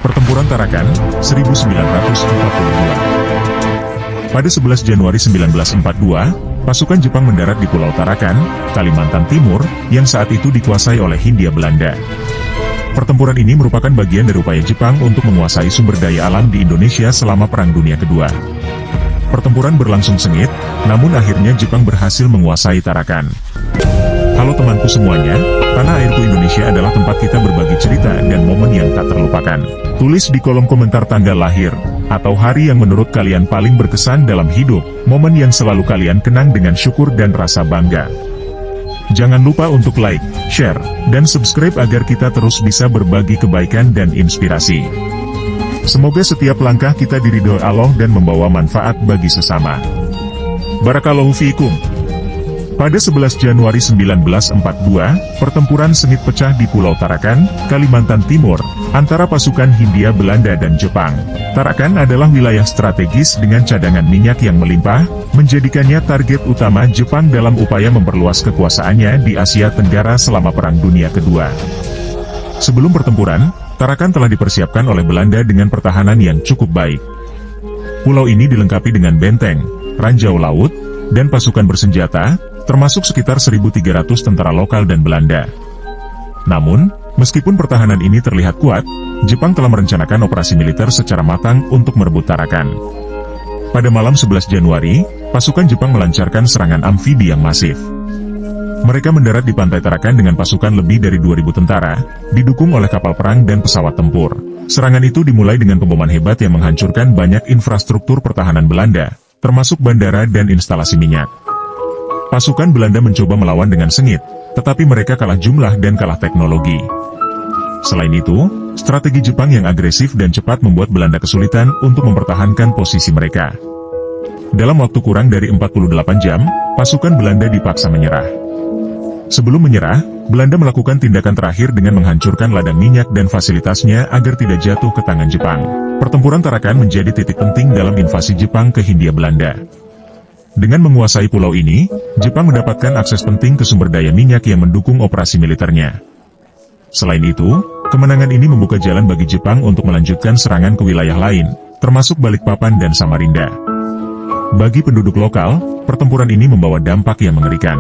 Pertempuran Tarakan, 1942. Pada 11 Januari 1942, pasukan Jepang mendarat di Pulau Tarakan, Kalimantan Timur, yang saat itu dikuasai oleh Hindia Belanda. Pertempuran ini merupakan bagian dari upaya Jepang untuk menguasai sumber daya alam di Indonesia selama Perang Dunia Kedua. Pertempuran berlangsung sengit, namun akhirnya Jepang berhasil menguasai Tarakan. Halo temanku semuanya, tanah airku Indonesia adalah tempat kita berbagi cerita dan momen yang tak terlupakan. Tulis di kolom komentar tanggal lahir, atau hari yang menurut kalian paling berkesan dalam hidup, momen yang selalu kalian kenang dengan syukur dan rasa bangga. Jangan lupa untuk like, share, dan subscribe agar kita terus bisa berbagi kebaikan dan inspirasi. Semoga setiap langkah kita diridhoi Allah dan membawa manfaat bagi sesama. Barakallahu fiikum. Pada 11 Januari 1942, pertempuran sengit pecah di Pulau Tarakan, Kalimantan Timur, antara pasukan Hindia Belanda dan Jepang. Tarakan adalah wilayah strategis dengan cadangan minyak yang melimpah, menjadikannya target utama Jepang dalam upaya memperluas kekuasaannya di Asia Tenggara selama Perang Dunia Kedua. Sebelum pertempuran, Tarakan telah dipersiapkan oleh Belanda dengan pertahanan yang cukup baik. Pulau ini dilengkapi dengan benteng, ranjau laut, dan pasukan bersenjata, termasuk sekitar 1.300 tentara lokal dan Belanda. Namun, meskipun pertahanan ini terlihat kuat, Jepang telah merencanakan operasi militer secara matang untuk merebut Tarakan. Pada malam 11 Januari, pasukan Jepang melancarkan serangan amfibi yang masif. Mereka mendarat di pantai Tarakan dengan pasukan lebih dari 2.000 tentara, didukung oleh kapal perang dan pesawat tempur. Serangan itu dimulai dengan pemboman hebat yang menghancurkan banyak infrastruktur pertahanan Belanda, termasuk bandara dan instalasi minyak. Pasukan Belanda mencoba melawan dengan sengit, tetapi mereka kalah jumlah dan kalah teknologi. Selain itu, strategi Jepang yang agresif dan cepat membuat Belanda kesulitan untuk mempertahankan posisi mereka. Dalam waktu kurang dari 48 jam, pasukan Belanda dipaksa menyerah. Sebelum menyerah, Belanda melakukan tindakan terakhir dengan menghancurkan ladang minyak dan fasilitasnya agar tidak jatuh ke tangan Jepang. Pertempuran Tarakan menjadi titik penting dalam invasi Jepang ke Hindia Belanda. Dengan menguasai pulau ini, Jepang mendapatkan akses penting ke sumber daya minyak yang mendukung operasi militernya. Selain itu, kemenangan ini membuka jalan bagi Jepang untuk melanjutkan serangan ke wilayah lain, termasuk Balikpapan dan Samarinda. Bagi penduduk lokal, pertempuran ini membawa dampak yang mengerikan.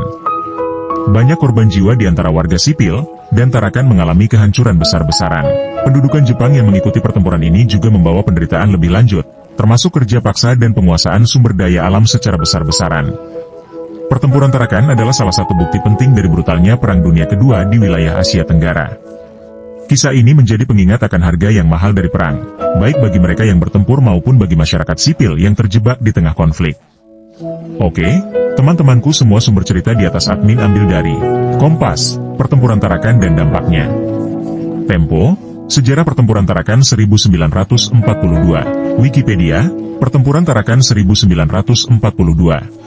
Banyak korban jiwa di antara warga sipil, dan Tarakan mengalami kehancuran besar-besaran. Pendudukan Jepang yang mengikuti pertempuran ini juga membawa penderitaan lebih lanjut, termasuk kerja paksa dan penguasaan sumber daya alam secara besar-besaran. Pertempuran Tarakan adalah salah satu bukti penting dari brutalnya Perang Dunia Kedua di wilayah Asia Tenggara. Kisah ini menjadi pengingat akan harga yang mahal dari perang, baik bagi mereka yang bertempur maupun bagi masyarakat sipil yang terjebak di tengah konflik. Oke, teman-temanku, semua sumber cerita di atas admin ambil dari Kompas, Pertempuran Tarakan dan Dampaknya. Tempo, Sejarah Pertempuran Tarakan 1942. Wikipedia, Pertempuran Tarakan 1942.